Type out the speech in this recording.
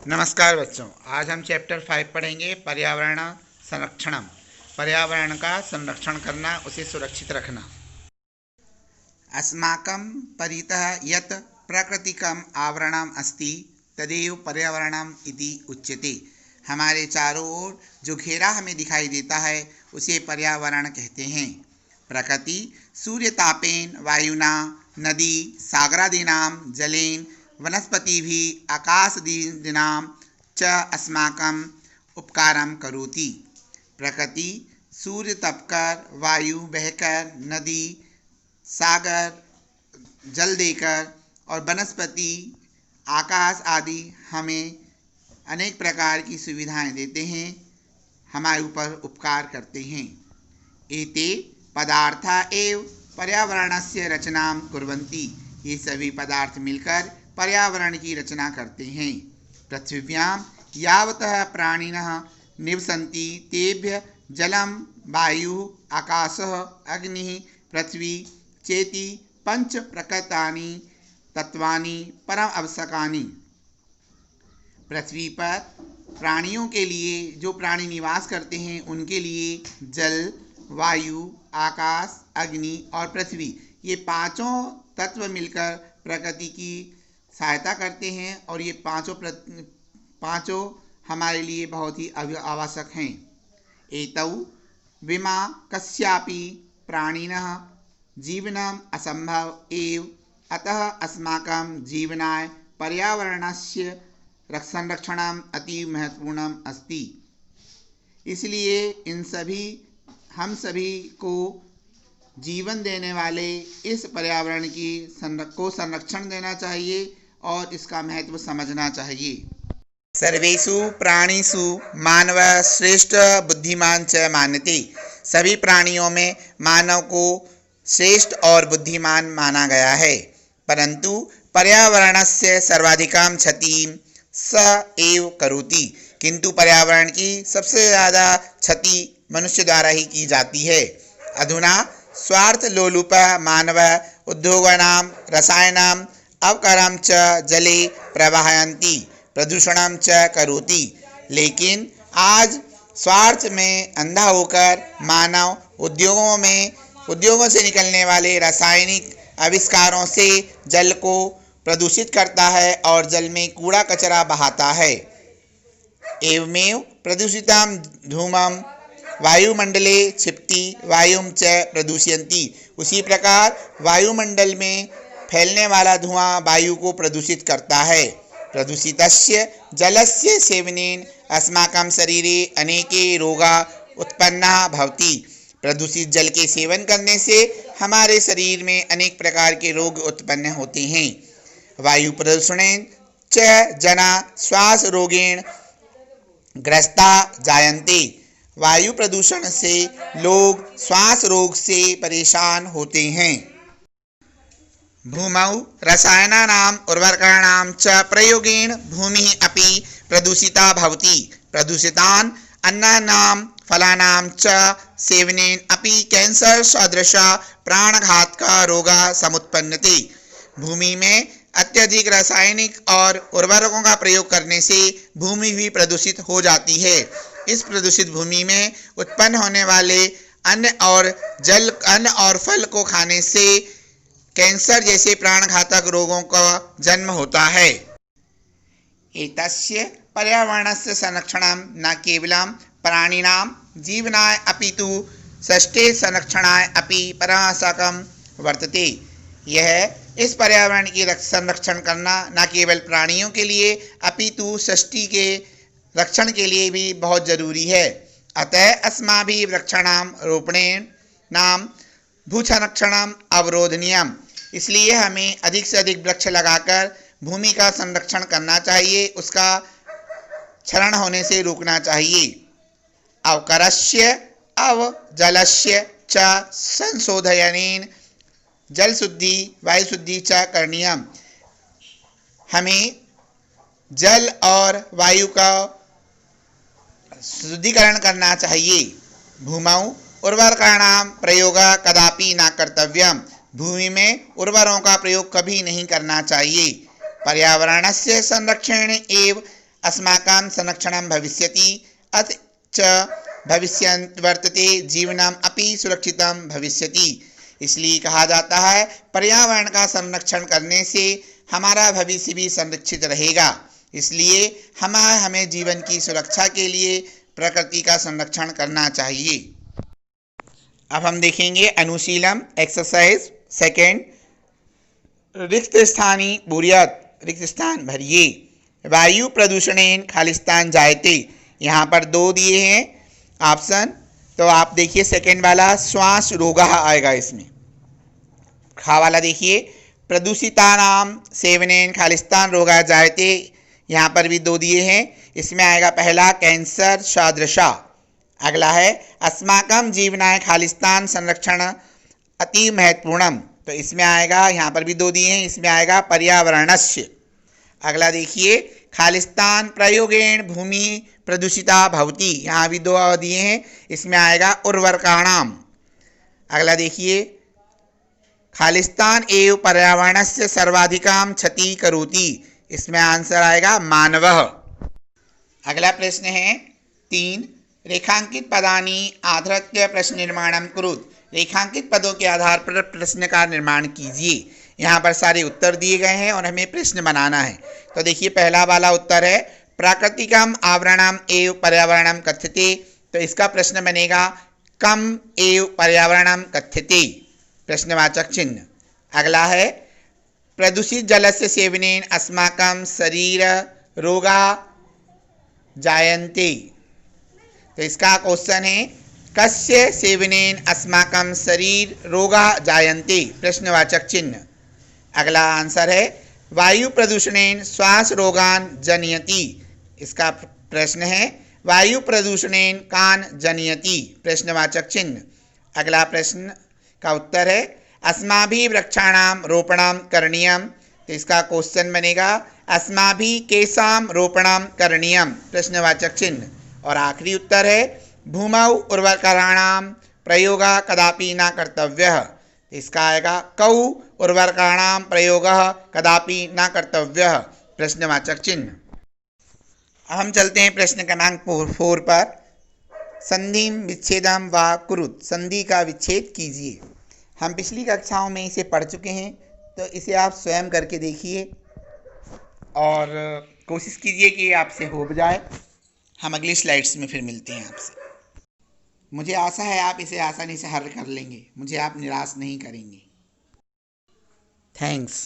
नमस्कार बच्चों, आज हम चैप्टर 5 पढ़ेंगे पर्यावरण संरक्षणम। पर्यावरण का संरक्षण करना, उसे सुरक्षित रखना। अस्माकं परितः यत् प्राकृतिकम् आवरणम् अस्ति तदेव पर्यावरणम् इति उच्यते। हमारे चारों ओर जो घेरा हमें दिखाई देता है उसे पर्यावरण कहते हैं। प्रकृति सूर्यतापेन, वायुना, नदी सागरादीनां जलेन, वनस्पतिभिः आकाशदीनां च अस्माकम् उपकारं करोति। प्रकृति सूर्य तपकर, वायु बहकर, नदी सागर जल देकर और वनस्पति आकाश आदि हमें अनेक प्रकार की सुविधाएं देते हैं, हमारे ऊपर उपकार करते हैं। एते पदार्था एव पर्यावरणस्य रचनां कुर्वन्ति। ये सभी पदार्थ मिलकर पर्यावरण की रचना करते हैं। पृथिव्यां यावतः प्राणिनः निवसन्ति तेभ्यः जलं, वायुः, आकाशः, अग्निः, पृथ्वी चेति पंच प्रकृतानि तत्वानि परम आवश्यकानि। पृथ्वी पर प्राणियों के लिए, जो प्राणी निवास करते हैं उनके लिए जल, वायु, आकाश, अग्नि और पृथ्वी, ये पांचों तत्व मिलकर प्रकृति की सहायता करते हैं और ये पांचों हमारे लिए बहुत ही आवश्यक हैं। एतौ विमा कस्यापि प्राणिनः जीवनम् असंभव एव, अतः अस्माकं जीवनाय पर्यावरणस्य संरक्षणम् अतीव महत्वपूर्णम् अस्ति। इसलिए हम सभी को जीवन देने वाले इस पर्यावरण की संरक्षण देना चाहिए और इसका महत्व समझना चाहिए। सर्वेषु प्राणिषु मानवः श्रेष्ठ बुद्धिमान च मान्यते। सभी प्राणियों में मानव को श्रेष्ठ और बुद्धिमान माना गया है, परंतु पर्यावरणस्य सर्वाधिकां क्षतिं स एव करोति। किंतु पर्यावरण की सबसे ज़्यादा क्षति मनुष्य द्वारा ही की जाती है। अधुना स्वार्थ लोलुपः मानवः उद्योगानां रसायनानाम् अवकरं च जले प्रवाहयन्ति प्रदूषणं च करोति। लेकिन आज स्वार्थ में अंधा होकर मानव उद्योगों से निकलने वाले रासायनिक आविष्कारों से जल को प्रदूषित करता है और जल में कूड़ा कचरा बहाता है। एवमेव प्रदूषितं धूमं वायुमंडले क्षिप्ति वायुं च प्रदूषयन्ति। उसी प्रकार वायुमंडल में फैलने वाला धुआं वायु को प्रदूषित करता है। प्रदूषितस्य जलस्य सेवनेन अस्माकं शरीरे अनेके रोगा उत्पन्नाः भवति। प्रदूषित जल के सेवन करने से हमारे शरीर में अनेक प्रकार के रोग उत्पन्न होते हैं। वायु प्रदूषणेन च जना श्वास रोगेण ग्रस्ता जायन्ते। वायु प्रदूषण से लोग श्वास रोग से परेशान होते हैं। भूमौ रसायनानां उर्वरकाणां च प्रयोगेण भूमिः अपि प्रदूषिता भवति। प्रदूषितान् अन्नानां फलानां च सेवनेन अपि कैंसर सदृश प्राणघातक रोगाः समुत्पन्नते। भूमि में अत्यधिक रासायनिक और उर्वरकों का प्रयोग करने से भूमि भी प्रदूषित हो जाती है। इस प्रदूषित भूमि में उत्पन्न होने वाले अन्न और फल को खाने से कैंसर जैसे प्राणघातक रोगों का जन्म होता है। एतस्य पर्यावरणस्य संरक्षणं न केवलं प्राणिनां जीवनाय अपितु सृष्टेः संरक्षणाय अपि परमावश्यकं वर्तते। यह इस पर्यावरण की संरक्षण करना न केवल प्राणियों के लिए अपितु सृष्टि के रक्षण के लिए भी बहुत जरूरी है। अतः अस्माभिः वृक्षाणां रोपणेन नाम भूसंरक्षणम् अवरोधनीयम्। इसलिए हमें अधिक से अधिक वृक्ष लगाकर भूमि का संरक्षण करना चाहिए, उसका क्षरण होने से रोकना चाहिए। अवकरस्य अवजलस्य च संशोधनेन जल शुद्धि वायु शुद्धि च करणीयम्। हमें जल और वायु का शुद्धिकरण करना चाहिए। भूमौ उर्वरकाणां प्रयोगः कदापि न कर्तव्यम्। भूमि में उर्वरों का प्रयोग कभी नहीं करना चाहिए। पर्यावरणस्य संरक्षणे एव अस्माकं संरक्षणं भविष्यति अथ च भविष्यत् वर्तते जीवनम अपि सुरक्षितम भविष्यति। इसलिए कहा जाता है पर्यावरण का संरक्षण करने से हमारा भविष्य भी संरक्षित रहेगा। इसलिए हमें जीवन की सुरक्षा के लिए प्रकृति का संरक्षण करना चाहिए। अब हम देखेंगे अनुशीलम एक्सरसाइज सेकेंड। रिक्त स्थानी पूर्यत, रिक्त स्थान भरिए। वायु प्रदूषणेन खालिस्तान जायते, यहाँ पर 2 दिए हैं ऑप्शन, तो आप देखिए सेकेंड वाला श्वास रोगा आएगा इसमें। खा वाला देखिए प्रदूषितानाम सेवनेन खालिस्तान रोगा जायते, यहाँ पर भी 2 दिए हैं। इसमें आएगा पहला कैंसर सदृशा। अगला है अस्माकं जीवनाय खालिस्तान संरक्षण अति महत्वपूर्णम, तो इसमें आएगा, यहाँ पर भी 2 दिए हैं, इसमें आएगा पर्यावरणस्य। अगला देखिए खालिस्तान प्रयोगेण भूमि प्रदूषिता भवति, यहाँ भी 2 दिए हैं, इसमें आएगा उर्वरकाणाम। अगला देखिए खालिस्तान एव पर्यावरणस्य सर्वाधिकां क्षति करोति, इसमें आंसर आएगा मानवः। अगला प्रश्न है 3, रेखांकित पदानि आधृत्य प्रश्न निर्माणम कुरुत, रेखांकित पदों के आधार पर प्रश्न का निर्माण कीजिए। यहाँ पर सारे उत्तर दिए गए हैं और हमें प्रश्न बनाना है। तो देखिए पहला वाला उत्तर है प्राकृतिकम आवरणम एव पर्यावरणम कथ्यते, तो इसका प्रश्न बनेगा कम एव पर्यावरणम कथ्यते, प्रश्नवाचक चिन्ह। अगला है प्रदूषित जलस्य सेवनेन अस्माकं शरीर रोगा जायन्ते, तो इसका क्वेश्चन है कस्य सेवनेन अस्माकं शरीर रोगा जायन्ते, प्रश्नवाचक चिन्ह। अगला आंसर है वायु प्रदूषणेन श्वास रोगान जनयति, इसका प्रश्न है वायु प्रदूषणेन कान जनयति, प्रश्नवाचक चिन्ह। अगला प्रश्न का उत्तर है अस्माभिः वृक्षाणां रोपणं करणीयम, तो इसका क्वेश्चन बनेगा अस्माभिः केषां रोपणं करणीयम, प्रश्नवाचक चिन्ह। और आखिरी उत्तर है भूमौ उर्वरकाणां प्रयोगः कदापि न कर्तव्यः, इसका आएगा कौ उर्वरकाणां प्रयोगः कदापि न कर्तव्यः, प्रश्नवाचक चिन्ह। अब हम चलते हैं प्रश्न क्रमांक 4 पर। संधिं विच्छेदम वा कुरुत, संधि का विच्छेद कीजिए। हम पिछली कक्षाओं में इसे पढ़ चुके हैं, तो इसे आप स्वयं करके देखिए और कोशिश कीजिए कि आपसे हो जाए। हम अगली स्लाइड्स में फिर मिलते हैं आपसे। मुझे आशा है आप इसे आसानी से हल कर लेंगे, मुझे आप निराश नहीं करेंगे। थैंक्स।